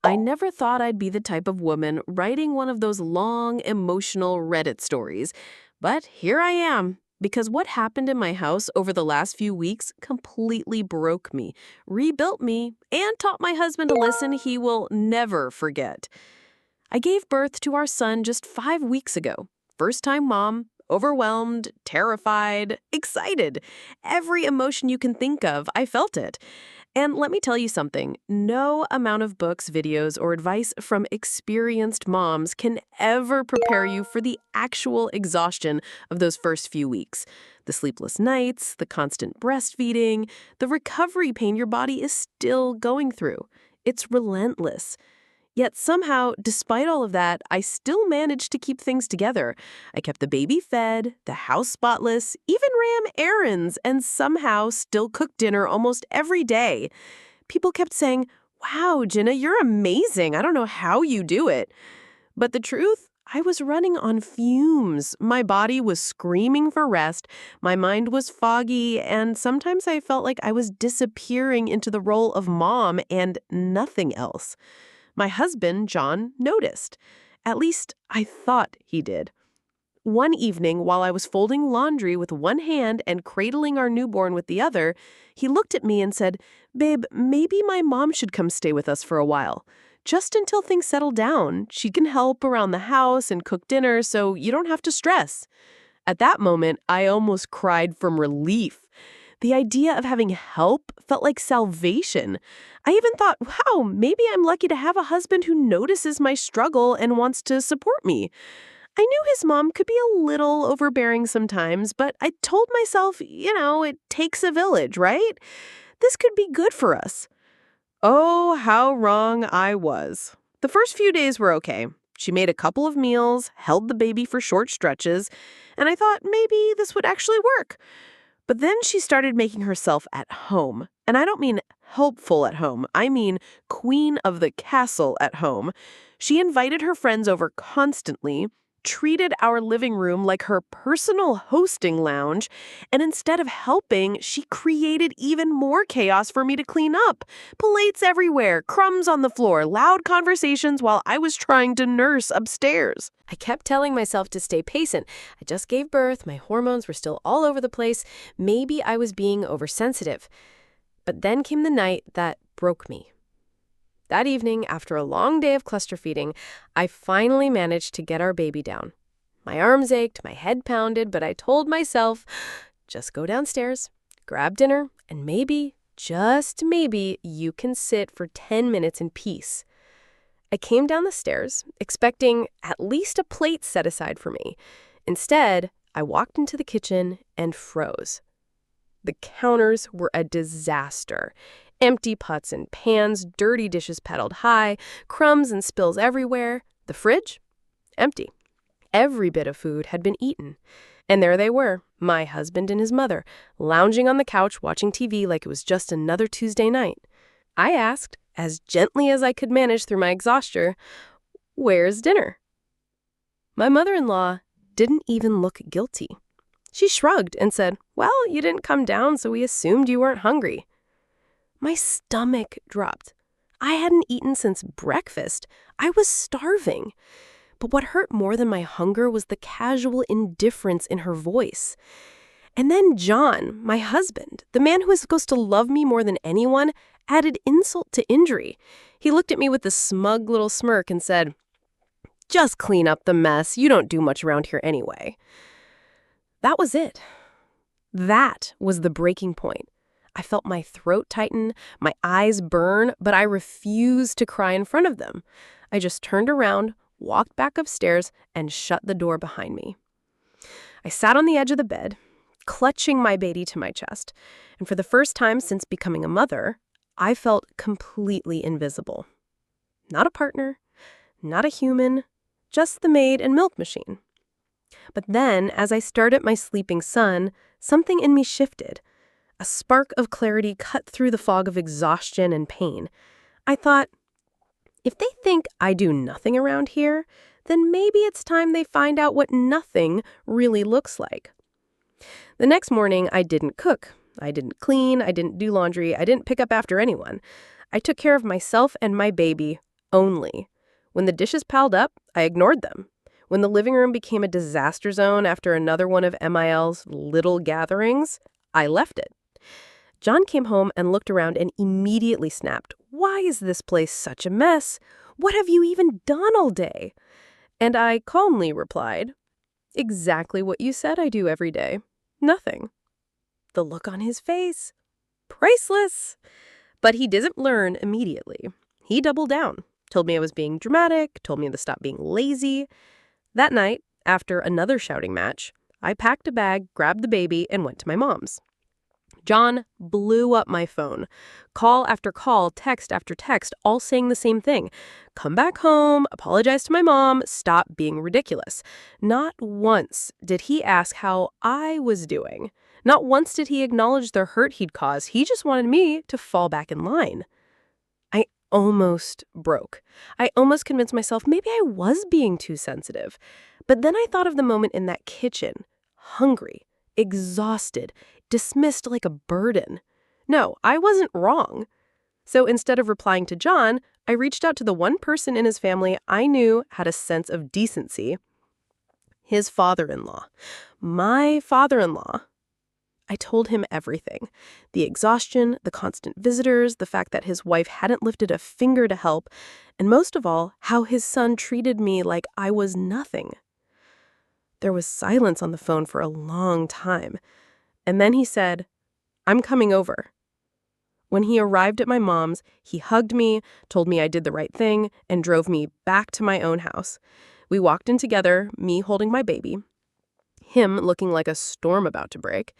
I never thought I'd be the type of woman writing one of those long, emotional Reddit stories. But here I am. Because what happened in my house over the last few weeks completely broke me, rebuilt me, and taught my husband a lesson he will never forget. I gave birth to our son just 5 weeks ago. First-time mom, overwhelmed, terrified, excited. Every emotion you can think of, I felt it. And let me tell you something, no amount of books, videos, or advice from experienced moms can ever prepare you for the actual exhaustion of those first few weeks. The sleepless nights, the constant breastfeeding, the recovery pain your body is still going through. It's relentless. Yet somehow, despite all of that, I still managed to keep things together. I kept the baby fed, the house spotless, even ran errands, and somehow still cooked dinner almost every day. People kept saying, "Wow, Jenna, you're amazing. I don't know how you do it." But the truth, I was running on fumes. My body was screaming for rest, my mind was foggy, and sometimes I felt like I was disappearing into the role of mom and nothing else. My husband, John, noticed. At least, I thought he did. One evening, while I was folding laundry with one hand and cradling our newborn with the other, he looked at me and said, "Babe, maybe my mom should come stay with us for a while. Just until things settle down. She can help around the house and cook dinner so you don't have to stress." At that moment, I almost cried from relief. The idea of having help felt like salvation. I even thought, wow, maybe I'm lucky to have a husband who notices my struggle and wants to support me. I knew his mom could be a little overbearing sometimes, but I told myself, it takes a village, right? This could be good for us. Oh, how wrong I was. The first few days were okay. She made a couple of meals, held the baby for short stretches, and I thought maybe this would actually work. But then she started making herself at home. And I don't mean helpful at home. I mean queen of the castle at home. She invited her friends over constantly, treated our living room like her personal hosting lounge, and instead of helping, she created even more chaos for me to clean up. Plates everywhere, crumbs on the floor, loud conversations while I was trying to nurse upstairs. I kept telling myself to stay patient. I just gave birth, my hormones were still all over the place. Maybe I was being oversensitive. But then came the night that broke me. That evening, after a long day of cluster feeding, I finally managed to get our baby down. My arms ached, my head pounded, but I told myself, just go downstairs, grab dinner, and maybe, just maybe, you can sit for 10 minutes in peace. I came down the stairs, expecting at least a plate set aside for me. Instead, I walked into the kitchen and froze. The counters were a disaster. Empty pots and pans, dirty dishes piled high, crumbs and spills everywhere. The fridge? Empty. Every bit of food had been eaten. And there they were, my husband and his mother, lounging on the couch watching TV like it was just another Tuesday night. I asked, as gently as I could manage through my exhaustion, "Where's dinner?" My mother-in-law didn't even look guilty. She shrugged and said, "Well, you didn't come down, so we assumed you weren't hungry." My stomach dropped. I hadn't eaten since breakfast. I was starving. But what hurt more than my hunger was the casual indifference in her voice. And then John, my husband, the man who was supposed to love me more than anyone, added insult to injury. He looked at me with a smug little smirk and said, "Just clean up the mess. You don't do much around here anyway." That was it. That was the breaking point. I felt my throat tighten, my eyes burn, but I refused to cry in front of them. I just turned around, walked back upstairs, and shut the door behind me. I sat on the edge of the bed, clutching my baby to my chest, and for the first time since becoming a mother, I felt completely invisible. Not a partner, not a human, just the maid and milk machine. But then, as I stared at my sleeping son, something in me shifted. A spark of clarity cut through the fog of exhaustion and pain. I thought, if they think I do nothing around here, then maybe it's time they find out what nothing really looks like. The next morning, I didn't cook. I didn't clean. I didn't do laundry. I didn't pick up after anyone. I took care of myself and my baby only. When the dishes piled up, I ignored them. When the living room became a disaster zone after another one of MIL's little gatherings, I left it. John came home and looked around and immediately snapped, "Why is this place such a mess? What have you even done all day?" And I calmly replied, "Exactly what you said I do every day. Nothing." The look on his face, priceless. But he didn't learn immediately. He doubled down, told me I was being dramatic, told me to stop being lazy. That night, after another shouting match, I packed a bag, grabbed the baby, and went to my mom's. John blew up my phone. Call after call, text after text, all saying the same thing. "Come back home, apologize to my mom, stop being ridiculous." Not once did he ask how I was doing. Not once did he acknowledge the hurt he'd caused. He just wanted me to fall back in line. I almost broke. I almost convinced myself maybe I was being too sensitive. But then I thought of the moment in that kitchen, hungry, exhausted, dismissed like a burden. No, I wasn't wrong. So instead of replying to John, I reached out to the one person in his family I knew had a sense of decency: his father-in-law. My father-in-law. I told him everything. The exhaustion, the constant visitors, the fact that his wife hadn't lifted a finger to help, and most of all, how his son treated me like I was nothing. There was silence on the phone for a long time. And then he said, "I'm coming over." When he arrived at my mom's, he hugged me, told me I did the right thing, and drove me back to my own house. We walked in together, me holding my baby, him looking like a storm about to break.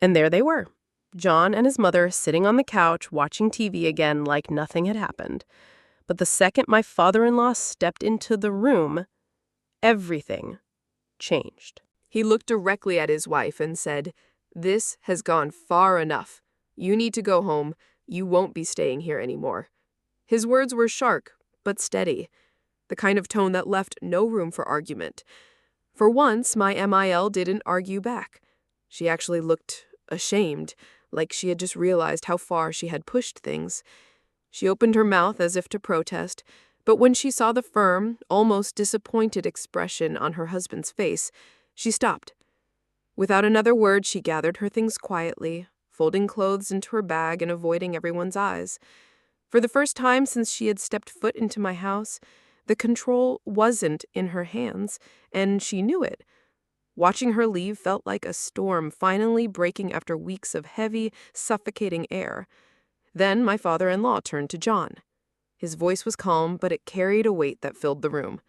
And there they were, John and his mother sitting on the couch watching TV again like nothing had happened. But the second my father-in-law stepped into the room, everything changed. He looked directly at his wife and said, "This has gone far enough. You need to go home. You won't be staying here anymore." His words were sharp, but steady, the kind of tone that left no room for argument. For once, my MIL didn't argue back. She actually looked ashamed, like she had just realized how far she had pushed things. She opened her mouth as if to protest, but when she saw the firm, almost disappointed expression on her husband's face, she stopped. Without another word, she gathered her things quietly, folding clothes into her bag and avoiding everyone's eyes. For the first time since she had stepped foot into my house, the control wasn't in her hands, and she knew it. Watching her leave felt like a storm finally breaking after weeks of heavy, suffocating air. Then my father-in-law turned to John. His voice was calm, but it carried a weight that filled the room.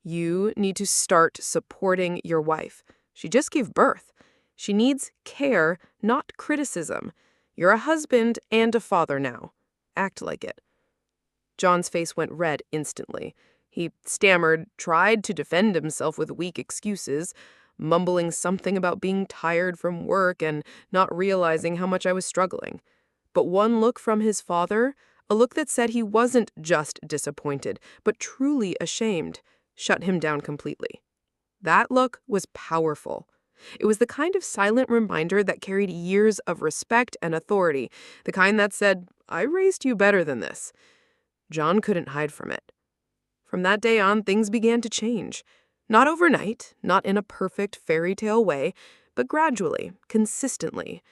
"You need to start supporting your wife. She just gave birth. She needs care, not criticism. You're a husband and a father now. Act like it." John's face went red instantly. He stammered, tried to defend himself with weak excuses, mumbling something about being tired from work and not realizing how much I was struggling. But one look from his father, a look that said he wasn't just disappointed, but truly ashamed, shut him down completely. That look was powerful. It was the kind of silent reminder that carried years of respect and authority, the kind that said, "I raised you better than this." John couldn't hide from it. From that day on, things began to change. Not overnight, not in a perfect fairy tale way, but gradually, consistently.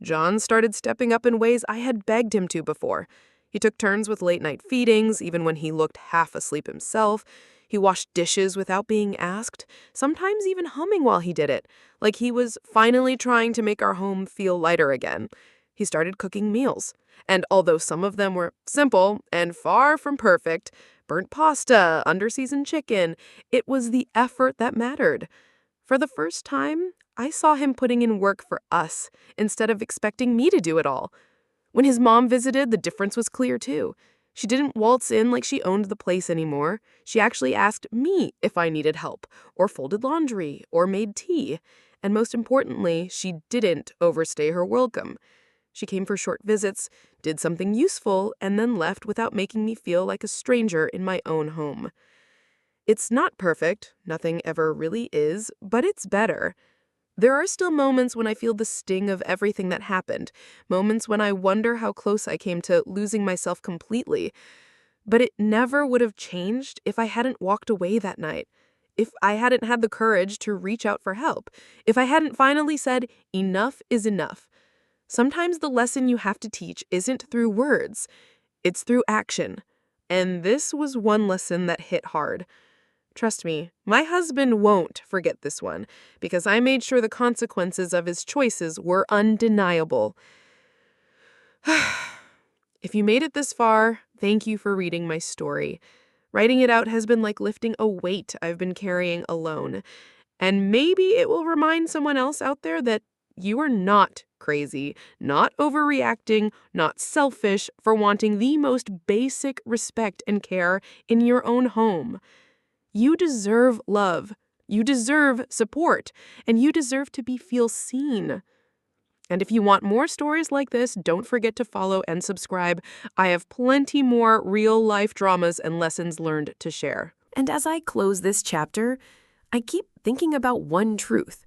John started stepping up in ways I had begged him to before. He took turns with late-night feedings, even when he looked half asleep himself. He washed dishes without being asked, sometimes even humming while he did it, like he was finally trying to make our home feel lighter again. He started cooking meals, and although some of them were simple and far from perfect, burnt pasta, under-seasoned chicken, it was the effort that mattered. For the first time, I saw him putting in work for us instead of expecting me to do it all. When his mom visited, the difference was clear too. She didn't waltz in like she owned the place anymore. She actually asked me if I needed help, or folded laundry, or made tea. And most importantly, she didn't overstay her welcome. She came for short visits, did something useful, and then left without making me feel like a stranger in my own home. It's not perfect, nothing ever really is, but it's better. There are still moments when I feel the sting of everything that happened, moments when I wonder how close I came to losing myself completely. But it never would have changed if I hadn't walked away that night, if I hadn't had the courage to reach out for help, if I hadn't finally said, enough is enough. Sometimes the lesson you have to teach isn't through words, it's through action. And this was one lesson that hit hard. Trust me, my husband won't forget this one, because I made sure the consequences of his choices were undeniable. If you made it this far, thank you for reading my story. Writing it out has been like lifting a weight I've been carrying alone. And maybe it will remind someone else out there that you are not crazy, not overreacting, not selfish for wanting the most basic respect and care in your own home. You deserve love, you deserve support, and you deserve to feel seen. And if you want more stories like this, don't forget to follow and subscribe. I have plenty more real-life dramas and lessons learned to share. And as I close this chapter, I keep thinking about one truth.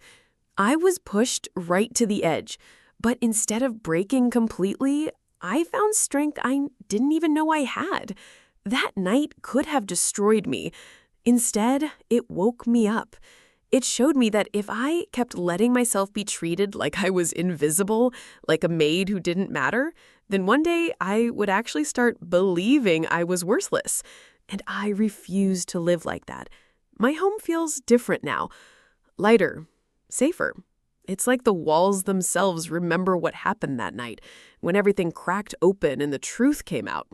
I was pushed right to the edge, but instead of breaking completely, I found strength I didn't even know I had. That night could have destroyed me. Instead, it woke me up. It showed me that if I kept letting myself be treated like I was invisible, like a maid who didn't matter, then one day I would actually start believing I was worthless. And I refuse to live like that. My home feels different now. Lighter, safer. It's like the walls themselves remember what happened that night, when everything cracked open and the truth came out.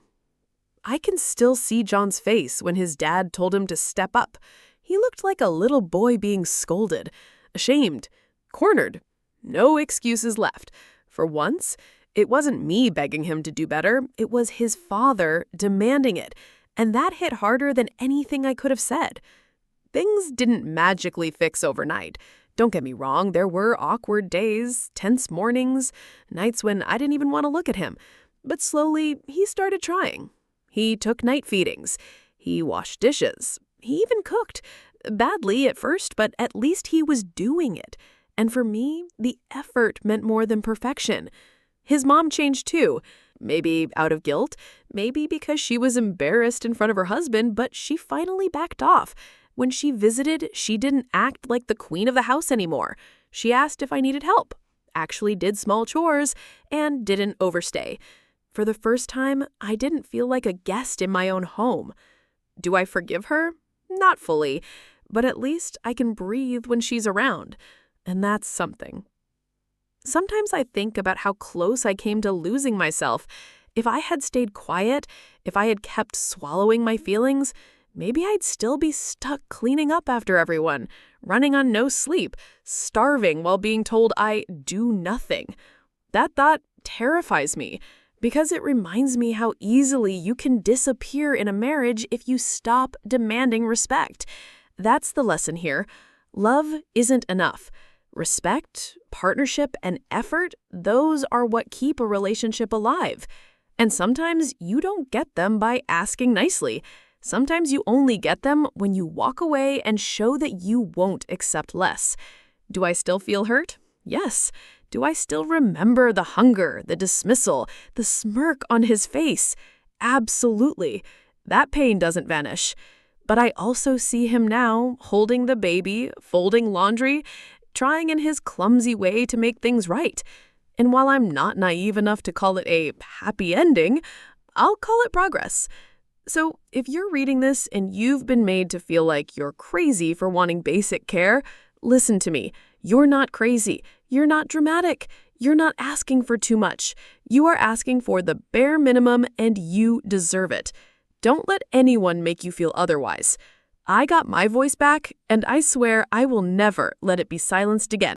I can still see John's face when his dad told him to step up. He looked like a little boy being scolded, ashamed, cornered. No excuses left. For once, it wasn't me begging him to do better. It was his father demanding it. And that hit harder than anything I could have said. Things didn't magically fix overnight. Don't get me wrong, there were awkward days, tense mornings, nights when I didn't even want to look at him. But slowly, he started trying. He took night feedings. He washed dishes. He even cooked. Badly at first, but at least he was doing it. And for me, the effort meant more than perfection. His mom changed too. Maybe out of guilt, maybe because she was embarrassed in front of her husband, but she finally backed off. When she visited, she didn't act like the queen of the house anymore. She asked if I needed help, actually did small chores, and didn't overstay. For the first time, I didn't feel like a guest in my own home. Do I forgive her? Not fully, but at least I can breathe when she's around, and that's something. Sometimes I think about how close I came to losing myself. If I had stayed quiet, if I had kept swallowing my feelings, maybe I'd still be stuck cleaning up after everyone, running on no sleep, starving while being told I do nothing. That thought terrifies me, because it reminds me how easily you can disappear in a marriage if you stop demanding respect. That's the lesson here. Love isn't enough. Respect, partnership, and effort, those are what keep a relationship alive. And sometimes you don't get them by asking nicely. Sometimes you only get them when you walk away and show that you won't accept less. Do I still feel hurt? Yes. Do I still remember the hunger, the dismissal, the smirk on his face? Absolutely. That pain doesn't vanish. But I also see him now, holding the baby, folding laundry, trying in his clumsy way to make things right. And while I'm not naive enough to call it a happy ending, I'll call it progress. So if you're reading this and you've been made to feel like you're crazy for wanting basic care, listen to me. You're not crazy. You're not dramatic. You're not asking for too much. You are asking for the bare minimum, and you deserve it. Don't let anyone make you feel otherwise. I got my voice back, and I swear I will never let it be silenced again.